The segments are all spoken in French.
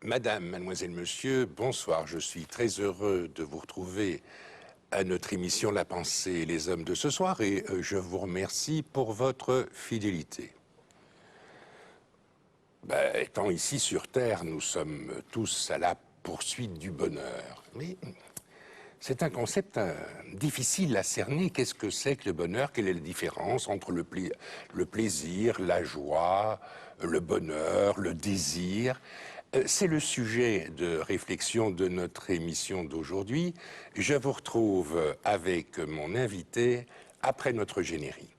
Madame, mademoiselle, monsieur, bonsoir. Je suis très heureux de vous retrouver à notre émission La Pensée et les Hommes de ce soir et je vous remercie pour votre fidélité. Étant ici sur Terre, nous sommes tous à la poursuite du bonheur. Mais c'est un concept difficile à cerner. Qu'est-ce que c'est que le bonheur? Quelle est la différence entre le plaisir, la joie, le bonheur, le désir? C'est le sujet de réflexion de notre émission d'aujourd'hui. Je vous retrouve avec mon invité après notre générique.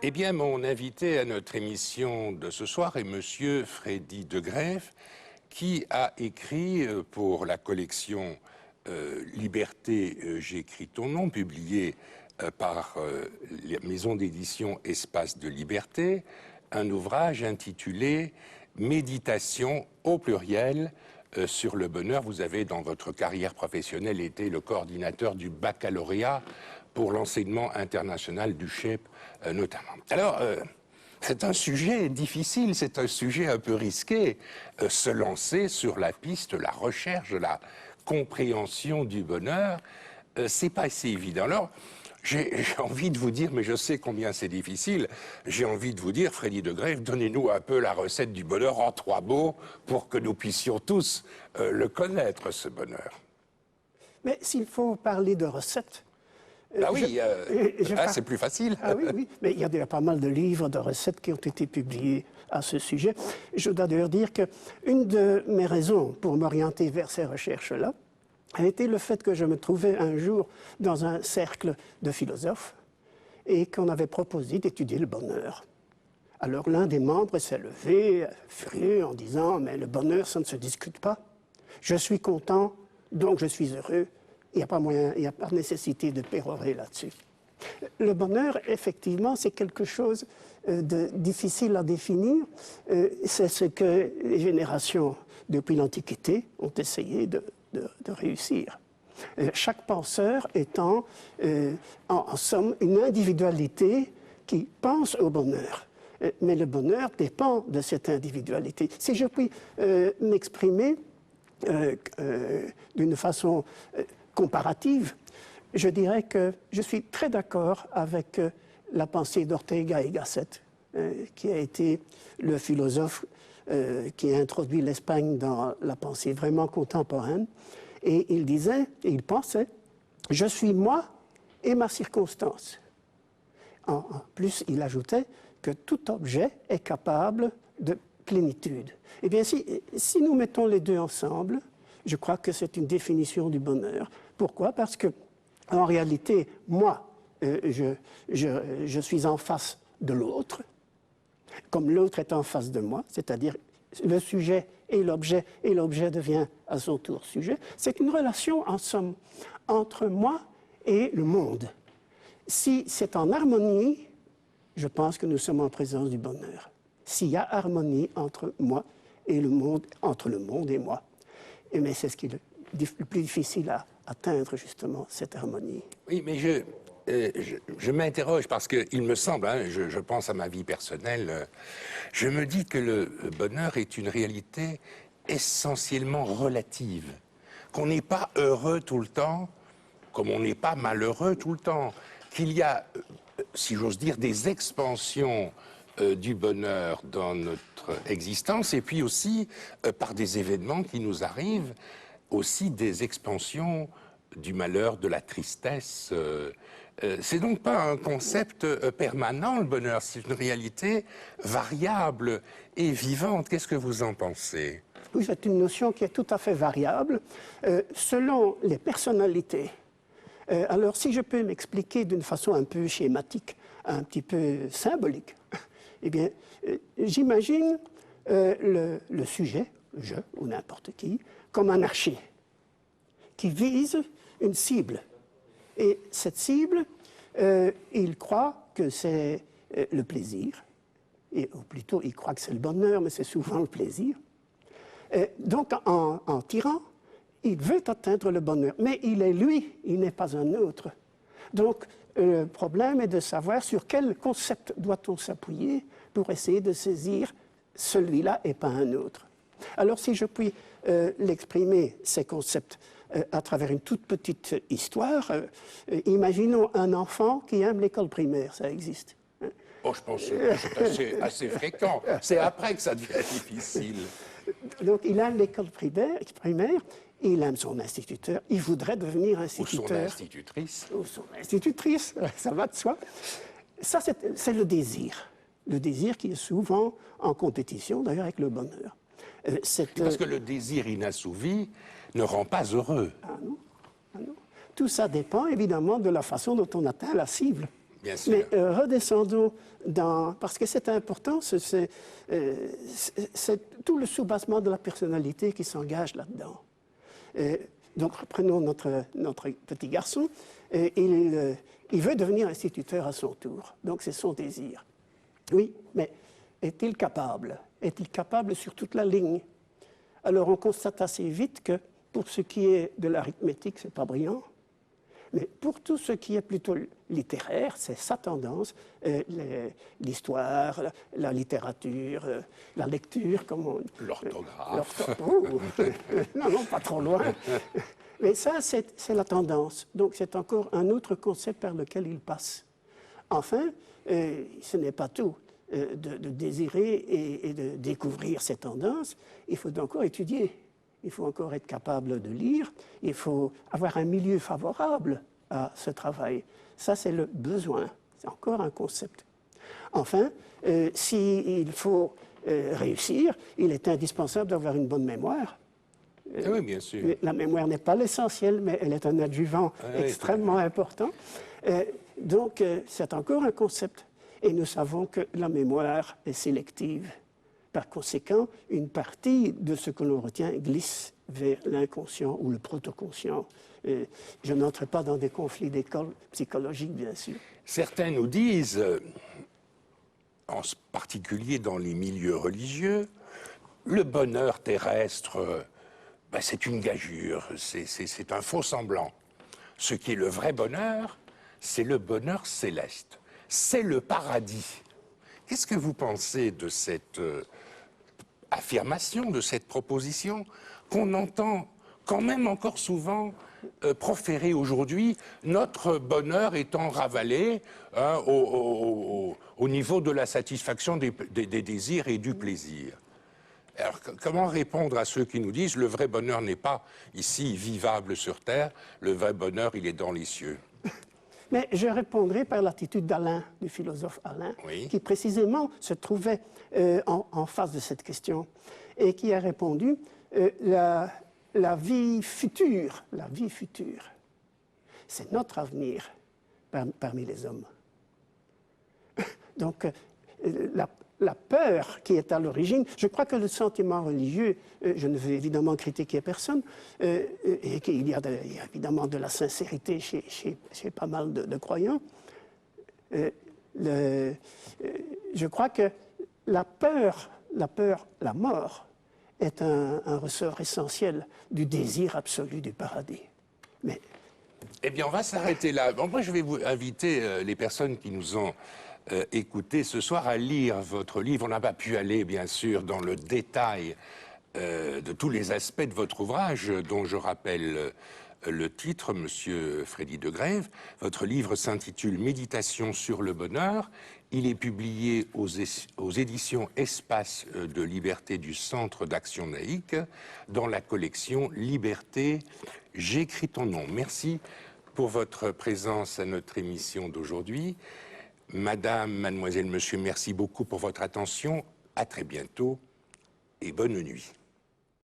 Eh bien, mon invité à notre émission de ce soir est Monsieur Freddy de Greef, qui a écrit pour la collection Liberté, j'écris ton nom, publiée par la maison d'édition Espace de Liberté, un ouvrage intitulé Méditation au pluriel sur le bonheur. Vous avez, dans votre carrière professionnelle, été le coordinateur du baccalauréat pour l'enseignement international du CHEP notamment. Alors, c'est un sujet difficile, c'est un sujet un peu risqué, se lancer sur la piste, la recherche, la compréhension du bonheur, c'est pas si évident. Alors, j'ai envie de vous dire, mais je sais combien c'est difficile, j'ai envie de vous dire, Freddy de Greef, donnez-nous un peu la recette du bonheur en 3 mots pour que nous puissions tous le connaître, ce bonheur. Mais s'il faut parler de recettes... c'est plus facile. Ah oui, oui, mais il y a déjà pas mal de livres, de recettes qui ont été publiés à ce sujet. Je dois d'ailleurs dire qu'une de mes raisons pour m'orienter vers ces recherches-là a été le fait que je me trouvais un jour dans un cercle de philosophes et qu'on avait proposé d'étudier le bonheur. Alors l'un des membres s'est levé, furieux, en disant « Mais le bonheur, ça ne se discute pas. Je suis content, donc je suis heureux. Il n'y a pas moyen, il n'y a pas nécessité de pérorer là-dessus. » Le bonheur, effectivement, c'est quelque chose de difficile à définir. C'est ce que les générations depuis l'Antiquité ont essayé de réussir. Chaque penseur étant, en somme, une individualité qui pense au bonheur. Mais le bonheur dépend de cette individualité. Si je puis m'exprimer d'une façon comparative, je dirais que je suis très d'accord avec la pensée d'Ortega y Gasset, qui a été le philosophe qui a introduit l'Espagne dans la pensée vraiment contemporaine. Et il disait, et il pensait, « Je suis moi et ma circonstance ». En plus, il ajoutait que tout objet est capable de plénitude. Eh bien, si nous mettons les deux ensemble, je crois que c'est une définition du bonheur. Pourquoi? Parce que, en réalité, moi, je suis en face de l'autre, comme l'autre est en face de moi, c'est-à-dire le sujet et l'objet devient à son tour sujet. C'est une relation, en somme, entre moi et le monde. Si c'est en harmonie, je pense que nous sommes en présence du bonheur. S'il y a harmonie entre moi et le monde, entre le monde et moi. Mais c'est ce qui est le plus difficile à atteindre, justement, cette harmonie. Oui, mais je m'interroge parce qu'il me semble, je pense à ma vie personnelle, je me dis que le bonheur est une réalité essentiellement relative. Qu'on n'est pas heureux tout le temps, comme on n'est pas malheureux tout le temps. Qu'il y a, si j'ose dire, des expansions du bonheur dans notre existence et puis aussi, par des événements qui nous arrivent, aussi des expansions du malheur, de la tristesse. C'est donc pas un concept permanent, le bonheur, c'est une réalité variable et vivante. Qu'est-ce que vous en pensez? Oui, c'est une notion qui est tout à fait variable selon les personnalités. Alors, si je peux m'expliquer d'une façon un peu schématique, un petit peu symbolique, eh bien, j'imagine le sujet, je ou n'importe qui, comme un archer qui vise une cible. Et cette cible, il croit que c'est le plaisir, ou plutôt il croit que c'est le bonheur, mais c'est souvent le plaisir. Donc, en tirant, il veut atteindre le bonheur, mais il est lui, il n'est pas un autre. Donc, le problème est de savoir sur quel concept doit-on s'appuyer pour essayer de saisir celui-là et pas un autre. Alors, si je puis l'exprimer, ces concepts, à travers une toute petite histoire, imaginons un enfant qui aime l'école primaire, ça existe. Oh, je pense que c'est assez fréquent. C'est après que ça devient difficile. Donc, il aime l'école primaire, il aime son instituteur, il voudrait devenir instituteur. Ou son institutrice. Ou son institutrice, ça va de soi. Ça, c'est le désir. Le désir qui est souvent en compétition, d'ailleurs, avec le bonheur. Parce que le désir inassouvi ne rend pas heureux. Ah non, ah non. Tout ça dépend, évidemment, de la façon dont on atteint la cible. Bien sûr. Mais redescendons parce que c'est important, c'est tout le soubassement de la personnalité qui s'engage là-dedans. Donc, reprenons notre petit garçon. Il veut devenir instituteur à son tour. Donc, c'est son désir. Oui, mais est-il capable? Est-il capable sur toute la ligne? Alors, on constate assez vite que pour ce qui est de l'arithmétique, c'est pas brillant. Mais pour tout ce qui est plutôt littéraire, c'est sa tendance, l'histoire, la littérature, la lecture, comme on dit. L'orthographe. Non, pas trop loin. Mais ça, c'est la tendance. Donc, c'est encore un autre concept par lequel il passe. Enfin, ce n'est pas tout. De désirer et de découvrir ces tendances, il faut encore étudier. Il faut encore être capable de lire, il faut avoir un milieu favorable à ce travail. Ça, c'est le besoin. C'est encore un concept. Enfin, s'il faut réussir, il est indispensable d'avoir une bonne mémoire. Oui, bien sûr. La mémoire n'est pas l'essentiel, mais elle est un adjuvant extrêmement important. Donc, c'est encore un concept. Et nous savons que la mémoire est sélective. Par conséquent, une partie de ce que l'on retient glisse vers l'inconscient ou le protoconscient. Je n'entre pas dans des conflits d'école psychologiques, bien sûr. Certains nous disent, en particulier dans les milieux religieux, le bonheur terrestre, c'est une gageure, c'est un faux semblant. Ce qui est le vrai bonheur, c'est le bonheur céleste. C'est le paradis. Qu'est-ce que vous pensez de cette affirmation, de cette proposition qu'on entend quand même encore souvent proférer aujourd'hui, notre bonheur étant ravalé au niveau de la satisfaction des désirs et du plaisir? Alors, comment répondre à ceux qui nous disent le vrai bonheur n'est pas ici vivable sur terre, le vrai bonheur il est dans les cieux? Mais je répondrai par l'attitude d'Alain, du philosophe Alain, oui, qui précisément se trouvait en face de cette question et qui a répondu la vie future, c'est notre avenir parmi les hommes. Donc, la peur qui est à l'origine, je crois que le sentiment religieux, je ne veux évidemment critiquer personne, et qu'il y a évidemment de la sincérité chez pas mal de croyants, je crois que la peur, la mort, est un ressort essentiel du désir absolu du paradis. Mais... Eh bien, on va s'arrêter là. Bon, moi, je vais vous inviter les personnes qui nous ont écoutés ce soir à lire votre livre. On n'a pas pu aller, bien sûr, dans le détail de tous les aspects de votre ouvrage, dont je rappelle le titre, Monsieur Freddy de Grève. Votre livre s'intitule « Méditation sur le bonheur ». Il est publié aux éditions Espace de liberté du Centre d'action laïque dans la collection Liberté, j'écris ton nom. Merci pour votre présence à notre émission d'aujourd'hui. Madame, mademoiselle, monsieur, merci beaucoup pour votre attention. À très bientôt et bonne nuit.